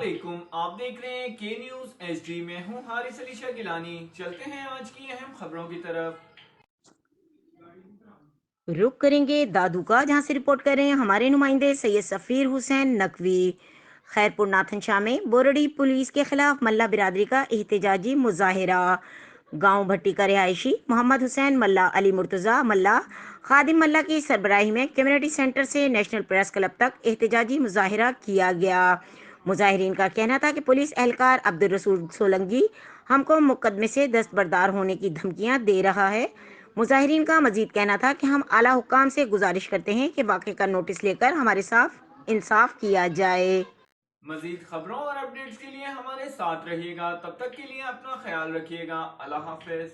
वालेकुम, आप देख रहे हैं के न्यूज़ एचडी में हूं हारिस अली शाह गिलानी। चलते हैं आज की अहम खबरों की तरफ। रुक करेंगे दादू का, जहां से रिपोर्ट कर रहे हैं हमारे नुमाइंदे सैयद सफ़ीर हुसैन नकवी। खैरपुर नाथन शाह में बोरडी पुलिस के खिलाफ मल्ला बिरादरी का एहतजाजी मुजाहिरा। गांव भट्टी का रिहायशी मोहम्मद हुसैन मल्ला अली मुर्तज़ा मल्ला खादिम मल्ला की सरबराही में कम्युनिटी सेंटर से नेशनल प्रेस क्लब तक एहतजाजी मुजाहिरा किया गया। मुजाहिरीन का कहना था कि पुलिस एहलकार अब्दुल रसूल सोलंकी हमको मुकदमे से दस्तबरदार होने की धमकियां दे रहा है। मुजाहिरीन का मजीद कहना था कि हम आला हुक्काम से गुजारिश करते हैं कि वाक़े का नोटिस लेकर हमारे साथ इंसाफ किया जाए। मजीद खबरों और अपडेट्स के लिए हमारे साथ रहिएगा। तब तक के लिए अपना ख्याल रखिएगा। अल्लाह हाफिज।